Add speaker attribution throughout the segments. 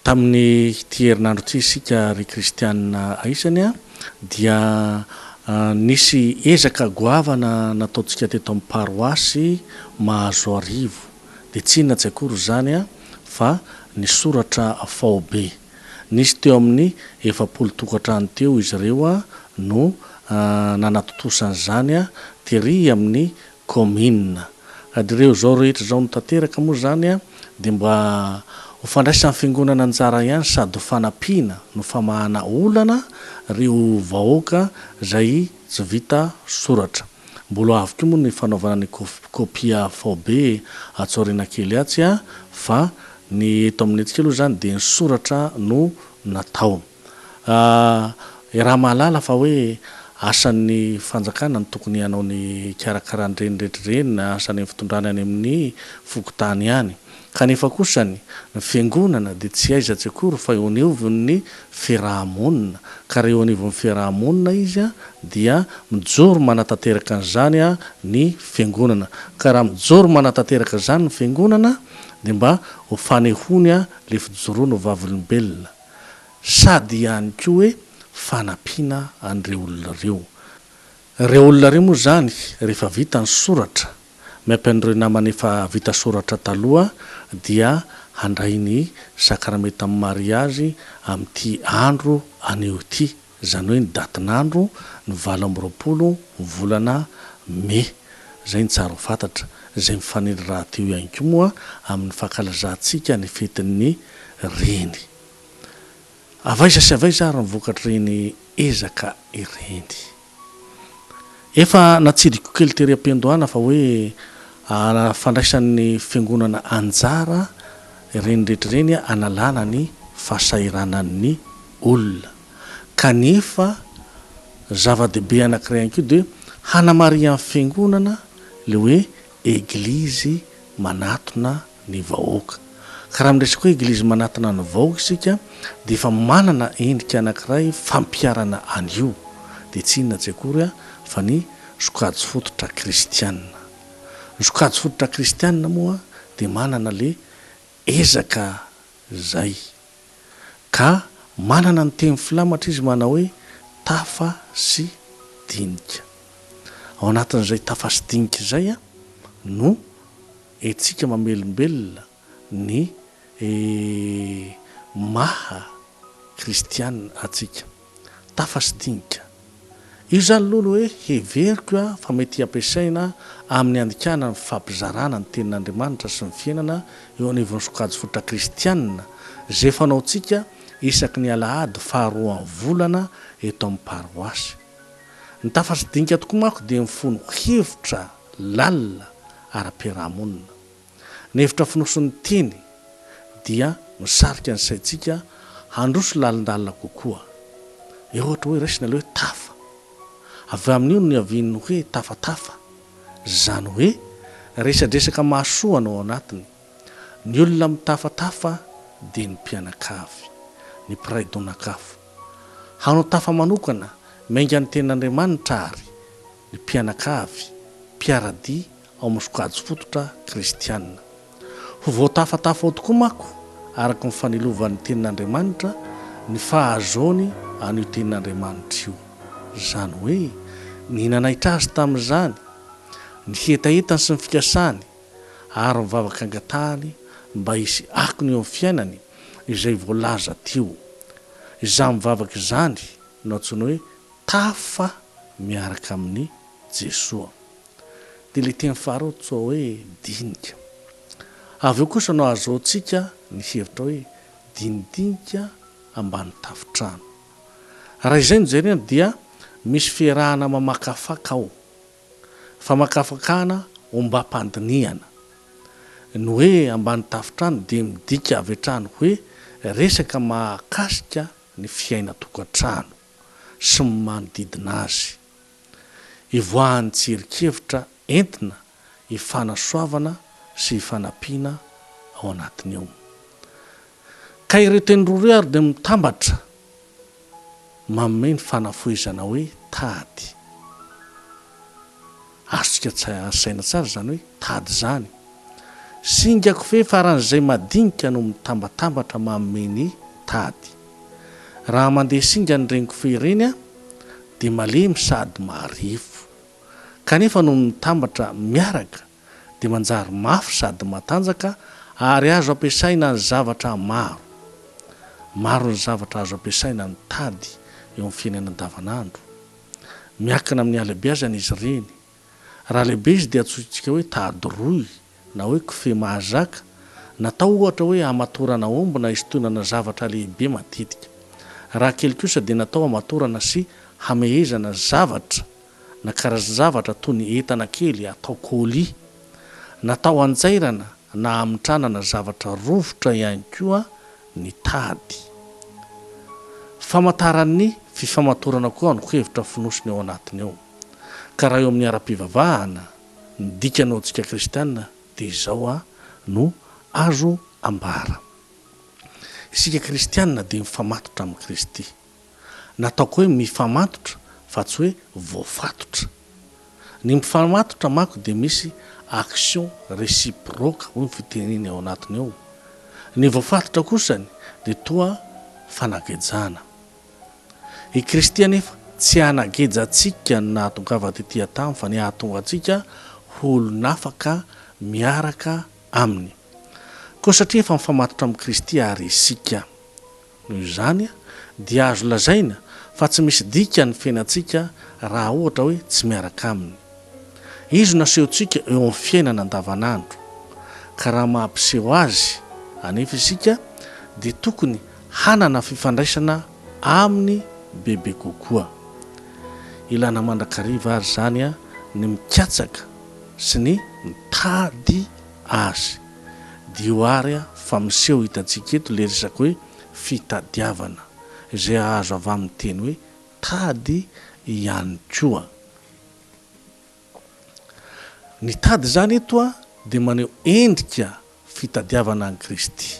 Speaker 1: tamin'ny herinandro ty isika ry kristianina aisany a dia nisy ezaka goavana nataontsika teto amin'ny paroasy mahazo arivo de tsy inona tsy akory zany a fa ny soratra faobe nisy teo amin'ny 70 tokantrano teo izy ireo a no nanatotosany zany a tery amin'ny commune adreo zao rehetra zao no tanteraka moa zany a de mba hofandraisany fiangonana anjara ihany sady fanampiana no famahana olana reo vahoaka zay tsy vita soratra mbola avy koa moa ny fanaovana ny kopia faobe atsorina kely atsy a fa ny eto amin'ny antsika aloha zany de ny soratra no natao raha mahalala fa hoe asan'ny fanjakana ny tokony hanao ny karakaran'ireny rehetrareny na asan'ny fitondrana any amin'ny fokotany ihany kanefa kosany ny fiangonana de tsy aiza tsy akory fa eo ny fiarahamonina ka reo anivon'ny fiarahamonina izy a dia mijoro manatanteraka an'izany a ny fiangonana ka raha mijoro manatanteraka zany ny fiangonana de mba ho fanehony a le fijoroana ho vavolombelona sady ihany koa hoe fanampiana an'ireo olona reo olona reo moa zany rehefa vita ny soratra miampian'ireo namana efa vita soratra taloha dia handray ny sakramenta amin'ny mariazy amin'ity andro aneo ty zany hoe ny datin'andro ny 20 volana mai zay ny tsara ho fantatra zay mifanely raha teo ihany koa moa amin'ny fankalazantsika ny fetin'ny reny avaiza sy avaiza ary nivokatr'ireny ezaka ireny efa natsidiko kely tery am-piandohana fa hoe fandraisan'ny fiangonana anjara ireny rehetrareny analana ny fahasahiranan'ny olona kanefa zava-dehibe anankiray ihany koa de hanamarian'ny fiangonana le hoe eglizy manatona ny vahoaka ka raha miresaka hoe eglizy manatona ny vahoaka isika de efa manana endrika anankiray fampiarana an'io de tsy inona tsy akory a fa ny sokajy fototra kristianina ny sokajy fototra kristianina moa de manana le ezaka zay ka manana ny teny filamatra izy manao hoe tafa sy dinika ao anatin'izay tafa sy dinika zay a no etsika mamelombelona ny maha kristianina atsika tafa sy dinika io zany lolo hoe heveriko a fa mety ampiasaina amin'ny andikana ny fampizarana ny tenin'andriamanitra sy ny fiainana eo anivon'ny sokajy fototra kristianina zay fanaotsika isaky ny alahady faharoa volana eto amin'ny paroasy ny tafa sy dinika tokoa mako de mifono hevitra lalina ara-piarahamonina ny hevitra finosin'ny teny dia misarika ny saitsika handroso lalindalina kokoa eo ohatra hoe raisina le hoe tafa avy amin'io ny avin'ny hoe tafatafa zany hoe resadresaka mahasoana ao anatiny ny olona mitafatafa de ny mpianakavy ny piraidonakafo hanao tafa manokana mainga ny tenin'andriamanitra ary ny mpianakavy mpiaradia ao amin'ny sokajy fototra kristianina ho voatafatafa ao tokoa mako araka ny fanilovan'ny tenin'andriamanitra ny fahazoany an'io tenin'andriamanitra io zany hoe ny nanaitra azy tamin'izany ny hetahentany sy ny fikasany ary mivavaka angatahany mba hisy akony eo amin'ny fiainany izay voalaza teo izany mivavaka izany no antsoina hoe tafa miaraka amin'ny Jesoa de le teny faharoa tsoa hoe dinika avy eo kosa no azoantsika ny hevitra hoe dinidinika ambany tafitrano raha izay no jerena dia misy fiarahana mamakafaka ao fa makafakana ombam-pandiniana ny hoe ambany tafitrano de midika avy atrano hoe resaka mahakasika ny fiaina tokantrano sy ny manodidina azy ivoahan'ny tserikevitra entina ifanasoavana sy ifanampiana ao anatiny eo ka ireo teny roa ary de mitambatra manome ny fanafoezana hoe tady azontsika saina tsara zany hoe tady zany singako fe faran'izay madinika no mitambatambatra mameny tady. Raha mandeha singa ny reniko fe ireny a dia malemy sady marifo, kanefa no mitambatra miaraka dia manjary mafy sady matanjaka ary azo ampiasaina ny zavatra maro. Maro ny zavatra azo ampiasaina ny tady eo amin'ny fiainana andavanandro. Miakina amin'ny alehibeazana izy ireny. Raha lehibe izy dia atsointsika hoe tady roy na hoe kofehy mahazaka, natao ohatra hoe hamatorana omby na hisintonana zavatra lehibe matetika. Raha kely kosa dia natao hamatorana sy hamehezana zavatra na karazan-zavatra toy ny entana kely atao kôly, natao hanjairana na hamitranana zavatra rovotra ihany koa ny tady. Famantaran'ny fifamatorana koa no hevitra finosina eo anatiny eo. Ka raha eo amin'ny ara-pivavahana ny dikanao antsika kristianina dia izao no azo ambara. Isika kristianina dia mifamatotra amin'ny Kristy. Nataoko hoe mifamatotra fa tsy hoe voafatotra. Ny mifamatotra manko dia misy action réciproque hoy ny fiteneny ao anatiny eo. Ny voafatotra kosany dia toa fanagejana. I Kristy anefa tsy hanagejantsika ny nahatongava tetỳ tamy fa ny hahatonga antsika olon'afaka miaraka aminy. Koa satria efa mifamatotra amin'ny Kristy ary isika. Noho izany dia azo lazaina fa tsy misy dika ny fiainantsika raha ohatra hoe tsy miaraka aminy. Izy nasehontsika eo amin'ny fiainana andavanandro, ka raha mampiseho azy anefa isika dia tokony hanana fifandraisana aminy bebe kokoa. Ilana mandrakariva ary zany ny mikatsaka sy ny mitady azy. Dioary fa miseho hitantsika eto le resaka hoe fitadiavana izay azo avy amin'ny teny hoe tady ihany koa. Ny tady zany eto dia maneho endrika fitadiavana an'i Kristy.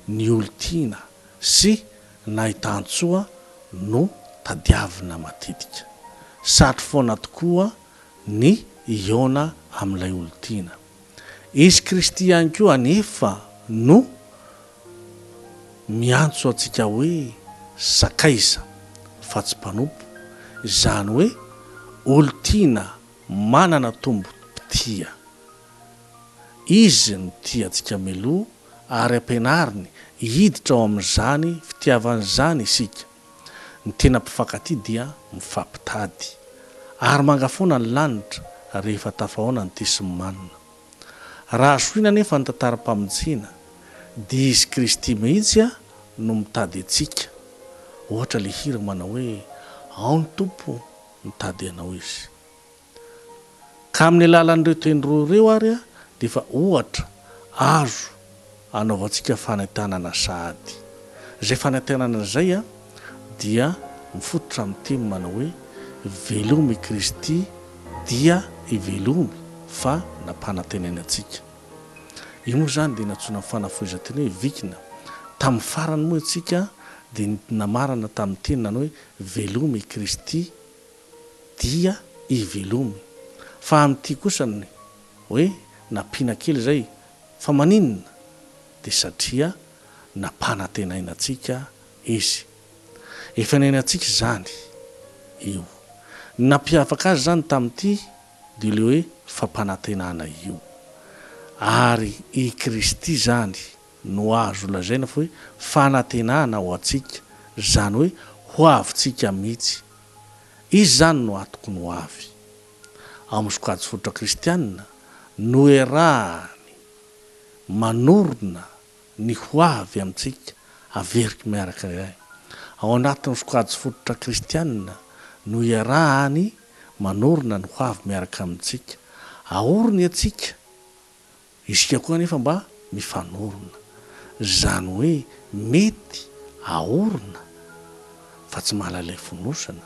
Speaker 1: Ny olo-tiana sy nahitantsoa no tadiavina matetika. Satry foana tokoa ny iona amin'ilay olo-tiana. Izy Kristy ihany koa anefa no miantso antsika hoe sakaiza fa tsy mpanompo, izany hoe olo-tiana manana tombo-pitia. Izy no tia antsika meloha ary ampianariny hiditra ao amin'izany fitiavan'izany isika. Ny tena mpifankatia dia mifampitady ary mangafoana ny lanitra rehefa tafahoana ny tesimanina. Raha soina nefa ny tantaram-pamonjena dia izy Kristy mihitsy no mitady antsika. Ohatra le hira manao hoe ao ny tompo mitady anao izy. Ka amin'ny alalan'ireo teny roa ireo ary dia efa ohatra azo anaovantsika fanantenana sahady. Izay fanantenana izay dia mifototra amin'ny teny manao hoe velomy Kristy dia ivelomy fa nampanantenana antsika. Io moa zany dia natsoina fanafohezanteny hoe vikina. Tamin'ny farany moa antsika dia namarana tamin'ny teny nanao hoe velomy Kristy dia ivelomy. Fa amin'ity kosa ny hoe nampiana kely zay fa maninona dia satria nampanantenaina antsika izy. Efa nainantsika zany io. Nampiavaka azy zany tamin'ity dia le hoe fampanantenana io. Ary i Kristy zany no azo lazaina fa hoe fanantenana ho antsika, zany hoe ho avintsika mihitsy. Izy zany no atoko no avy. Ao amin'ny sokajy fototra kristianina no erahany manorona ny ho avy amintsika averiky miaraka iray. Ao anatin'ny sokajy fototra kristianina no erahany manorona ny ho avy miaraka amintsika. Ahorony atsika, isika koa nefa mba mifanorona. Zany hoe mety ahorona fa tsy mahalalay fonosana,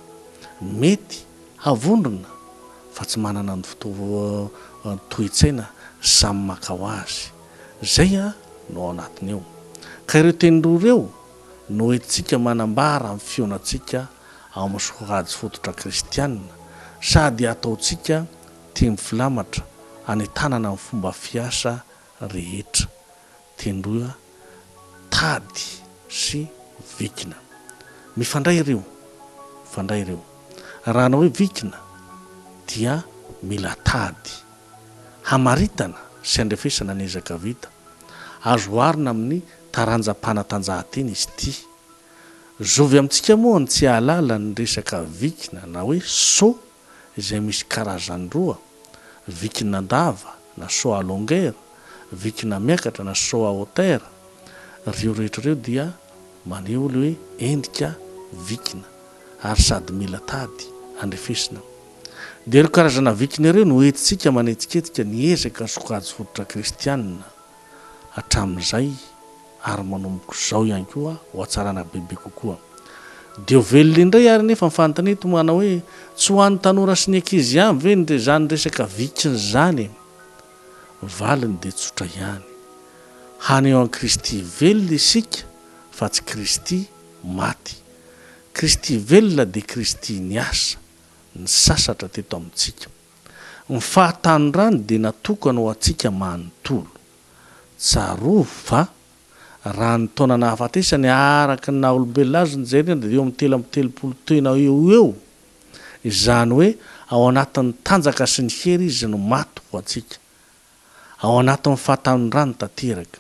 Speaker 1: mety havondrona fa tsy manana ny toe-tsaina samy maka ho azy. Zay no ao anatiny eo. Ka ireo teny roa ireo no entsika manambara amin'ny fionantsika ao amin'ny sokajy fototra kristianina, sady ataontsika teny filamatra any tanana amin'ny fomba fiasa rehetra tendroa tady sy vikina mifandray ireo raha na hoe vikina dia mila tady hamaritana sy andrefesana nezaka vita azo arina amin'ny taranjam-panatanjahantena izy ty zovy amintsika moa ny tsy ahalala ny resaka vikina na hoe so izay misy karazany roa vikina ndava na so à longueur vikina miakatra na so à hauteur reo rehetrareo dia maneho le hoe endrika vikina ary sady mila tady andrefesina dia ireo karazana vikina ireo no entintsika manetsiketsika niezaka sokajy fototra kristianina hatramin'izay ary manomboka izao ihany koa ho atsarana bebe kokoa dia velona indray ary nefa mifantanety mana hoe tsy ho an'ny tanora sy ny ankizy ihany ve ny zany resaka vikina zany valiny dia tsotra ihany haneho an Kristy velona isika fa tsy Kristy maty Kristy velona dia Kristy niasa ny sasatra teto amintsika ny fahatanyrany dia natokana ho antsika manontolo tsarovo fa raha ny taona nahafatesany araka ny naha olombelona azy ny jerena dia eo amin'ny 3 tena eo izany hoe ao anatin'ny tanjaka sy ny hery izy no maty ho antsika ao anatin'ny fahatanyrany tanteraka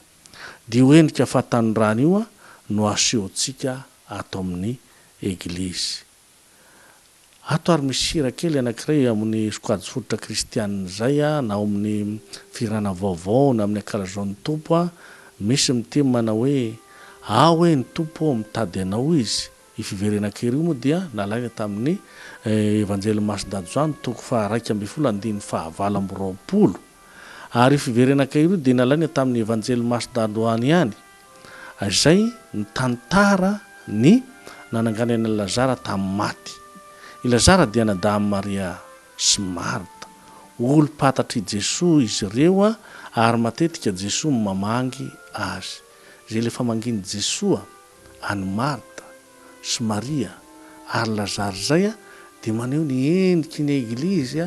Speaker 1: dia ho endrika fahatanyrany io no asehontsika ato amin'ny eglizy ato ary misy hira kely anankiray amin'ny sokajy fototra kristianina zay na ao amin'ny firana vaovao na amin'ny ankalazaon'ny tompo misy miteny mana hoe hoe ny tompo ao mitady anao izy ifiverenan-kery io moa dia nalaina tamin'ny evanjely Masidadjoany toko fa 2:20 ary ifiverenan-kery io dia nalaina tamin'ny evanjely Masidadjoany ihany izay ny tantara ny nananganana Lazara tamin'ny maty i Lazara dia nadamy Maria sy Marta olo-patatry Jesosy izy ireo ary matetika Jesosy mamangy azy zay lefa manginy Jesosy any Marta sy Maria ary Lazara zay dia maneho ny endriky ny eglizy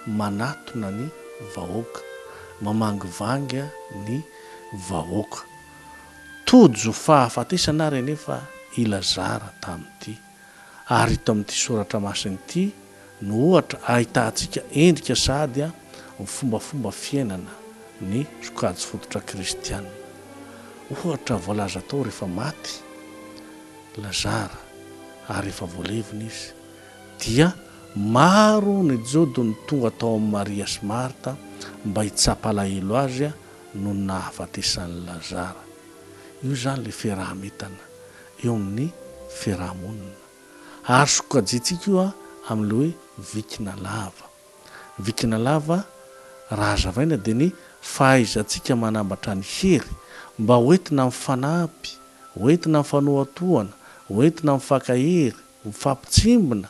Speaker 1: manatona ny vahoaka mamangivangy ny vahoaka tojo fahafatesana ary nefa i Lazara tamin'ity ary ito amin'ity soratra masiny ity no ohatra ahitantsika endrika sady ny fombafomba fiainana ny sokajy fototra kristianina ohatra voalaza tao rehefa maty Lazara ary efa voalevina izy dia maro ny jody ny tonga tao amin'ny Maria sy Marta mba hitsapalahelo azy no nahafatesan'ny Lazara io zany le fiarahametana eo amin'ny fiarahamonina ary sokajitsika io amin'le hoe vikina lava raha zavaina dia ny fahaizantsika manambatra ny hery mba hoentina mifanampy hoentina mifanohatohana hoentina mifakahery mifampitsimbina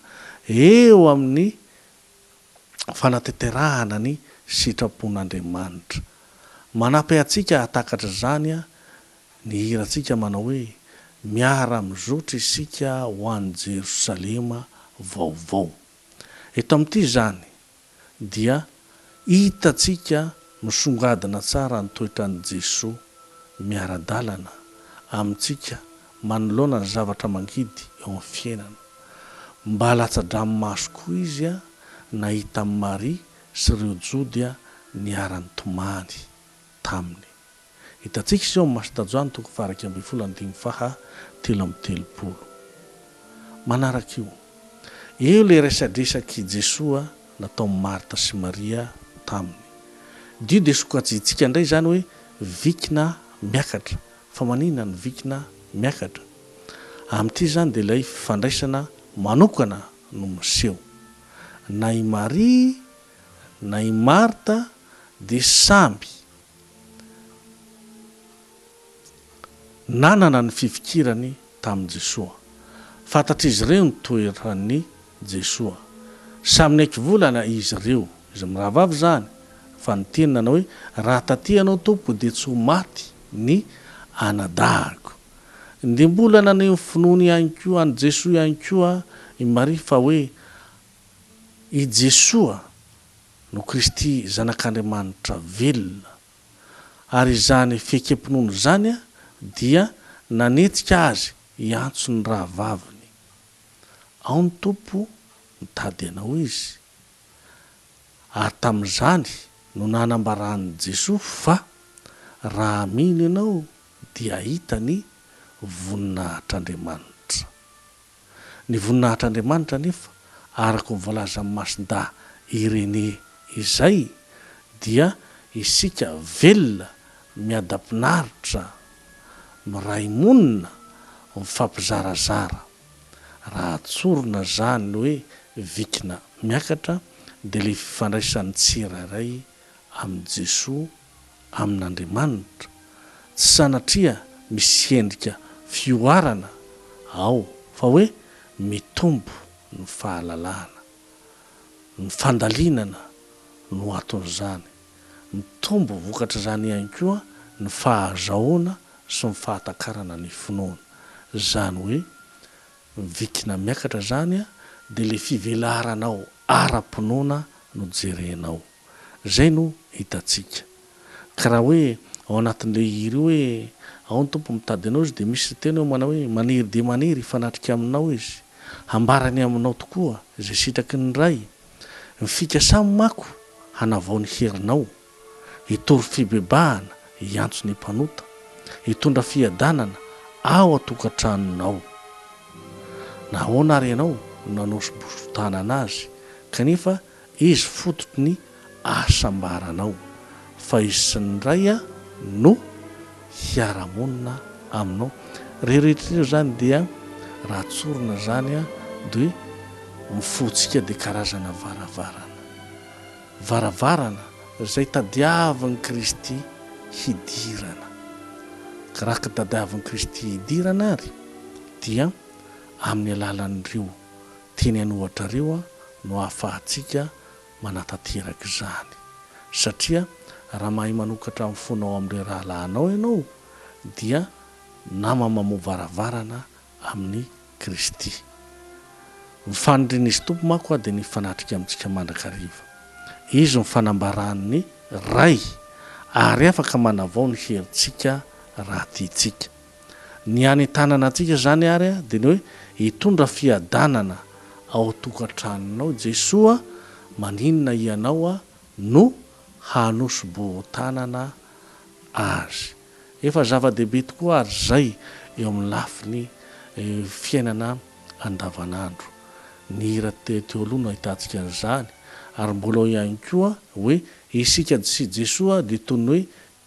Speaker 1: eo amin'ny fanateterahana ny sitrapon'Andriamanitra manampy atsika hatakatra zany ny hirantsika manao hoe miara mizotra isika ho an'ny Jerosalema vaovao eto amin'ity zany dia hitatsika misongadina tsara ny toetran'i Jesosy miara-dalana amintsika manoloana ny zavatra mangidy eo amin'ny fiainana mba latsa-dranomaso koa izy nahita amin'ny Maria sy ireo jody niara-nitomany taminy hitatsika izao amin'ny Masidadjoany toko 2:13 manaraka io le resadresaky Jesosy natao Marta sy Maria taminy dio dia sokajitsika indray zany hoe vikina miakatra fa manina ny vikina miakatra amin'ity zany dia ilay fifandraisana manokana no miseho na i Maria na i Marta dia samby nanana ny fifikirany tamin'i Jesosy fantatry izy ireo ny toeran'ny Jesosy samy naiky volana izy ireo izy miravavy zany fa ny tenina na hoe raha taty anao tompo dia tsy ho maty ny anadahako dia mbola naneho finoany ihany koa any Jesosy ihany koa i Maria fa hoe i Jesosy no Kristy zanak'Andriamanitra velona ary izany fekempinono zany a dia nanetsika azy iantso ny raha vaviny ao ny tompo mitady anao izy ary tamin'izany no nanambarany Jesosy fa raha mino ianao dia hitany voninahitr'Andriamanitra. Ny voninahitr'Andriamanitra nefa araka ny voalaza amin'ny Masinda Irene izay dia isika velona miadampinaritra miray monina mifampizarazara raha tsorona zany ny hoe vikina miakatra dia le fifandraisan'ny tsirairay amin'ny Jesosy amin'Andriamanitra tsy sanatria misy endrika fioarana ao fa hoe mitombo ny fahalalana ny fandalinana no aton'izany mitombo vokatra zany ihany koa ny fahazahoana sy ny fahatakarana ny finoana zany hoe vikina miakatra zany a dia le fivelaranao ara-pinoana no jerenao zay no hitantsika ka raha hoe ao anatin'le hira hoe ao ny tompo mitady anao izy dia misy tena eo manao hoe maniry dia maniry hifanatrika aminao izy hambarany aminao tokoa izay sitraky ny ray mifika samy mako hanavao ny herinao hitory fibebahana hiantso ny mpanota hitondra fiadanana ao atokantranonao na ahoana ary ianao nanao sobosotana anazy kanefa izy fototry ny asambaranao fa izy sy ny ray a no hiaramonina aminao reherehetrareo zany dia raha tsorona zany a dia mifotsika dia karazana varavarana zay tadiavan'i Kristy hidirana ka raha ka tadiavan'i Kristy hidirana ary dia amin'ny alalan'ireo teny anohatra reo no ahafahantsika manatateraka izany satria raha mahay manokatra amin'ny fonao amin'ireo rahalahinao ianao dia nama mamoa varavarana amin'ny Kristy mifanindrin'izy tompo mako dia ny fanatrika amintsika mandrakariva izy mifanambaran'ny ray ary afaka manavao ny herintsika raha tiantsika ny any tanana antsika zany ary dia ny hoe hitondra fiadanana ao tokantranonao Jesosy maninona ianao no hanosobotanana azy efa zava-dehibe tokoa ary zay eo amin'ny lafiny fiainana andavanandro ny hira teo aloha no ahitantsika an'izany ary mbola ihany koa hoe isika sy Jesosy dia toy ny hoe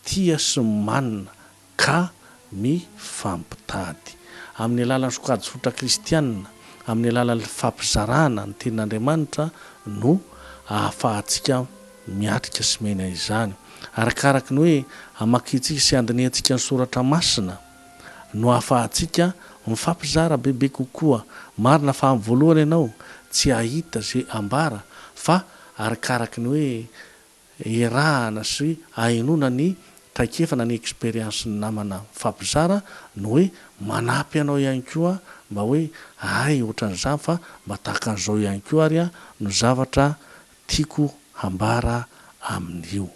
Speaker 1: tia sy manina ka mifampitady amin'ny alalan'ny sokajy fotra kristianina amin'ny alalan'ny fampizarana ny tenin'Andriamanitra no ahafahantsika miatrika sy mena izany arakaraka ny hoe hamakitsika sy andiniantsika ny soratra masina no ahafahantsika mifampizara bebe kokoa marina fa amin'ny voalohany ianao tsy ahita zay ambara fa arakaraka ny hoe erahana sy ahinona ny taikefana ny expérience ny namana mifampizara no hoe manampy anao ihany koa mba hoe ay ohatran'izany fa mba tahaka an'izao ihany koa ary no zavatra tiako hambara amin'io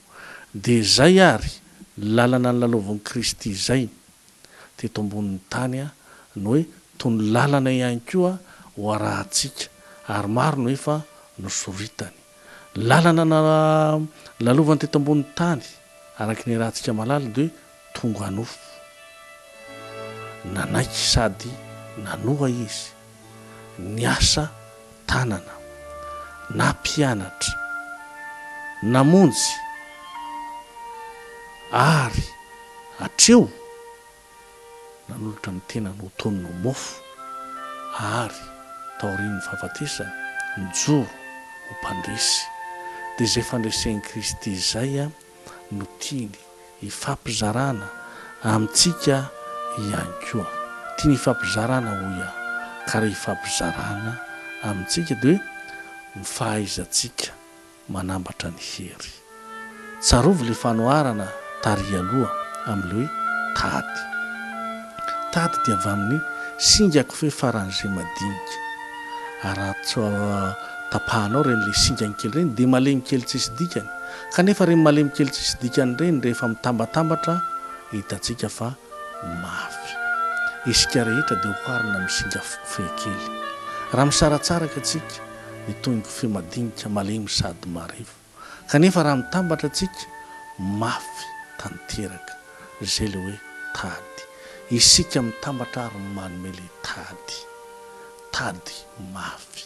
Speaker 1: dia zay ary lalana ny lalovan'i Kristy zay teto ambonin'ny tany no hoe toy ny lalana ihany koa ho arahantsika ary maro no efa nosoritany lalana na lalovany teto ambonin'ny tany araka ny rahantsika malala dia hoe tonga anofo nanaiky sady nanoha izy niasa tanana na mpianatra namonjy ary atreo nanolotra ny tena no tonona mofo ary taorian'ny fahafatesany mijoro ho mpandresy dia izay fandresen'i Kristy izay no tiany hifampizarana amintsika ihany koa tiany hifampizarana hoy ka raha hifampizarana amintsika dia hoe mifahaizantsika manambatra ny hery tsarovy le fanoharana tary aloha amin'ile hoe tady dia avy amin'ny singako fe faran'izay madinika ary raha tapahanao ren'le singany kely reny dia malemy kely tsisy dikany kanefa reny malemy kely tsisy dikan'ireny rehefa mitambatambatra hitantsika fa mafy isika rehetra dia hoharina misinga fehikely raha misaratsaraka atsika ny tonga femadinika malemy sady marivo kanefa raha mitambatra atsika mafy tanteraka zay le hoe tady isika mitambatra ary manome le tady mafy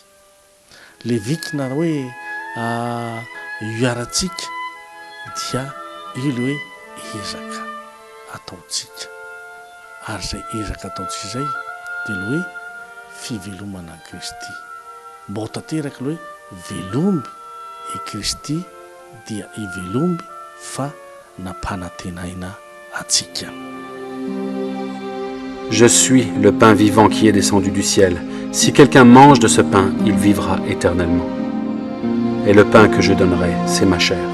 Speaker 1: le vikina hoe iaratsika dia io le hoe ezaka ataotsika ary zay ezaka ataotsika zay dia le hoe fivelomana a Kristy mba ho tanteraka le hoe velomby i Kristy dia ivelomby fa nampanantenaina atsika.
Speaker 2: Je suis le pain vivant qui est descendu du ciel. Si quelqu'un mange de ce pain, il vivra éternellement. Et le pain que je donnerai, c'est ma chair.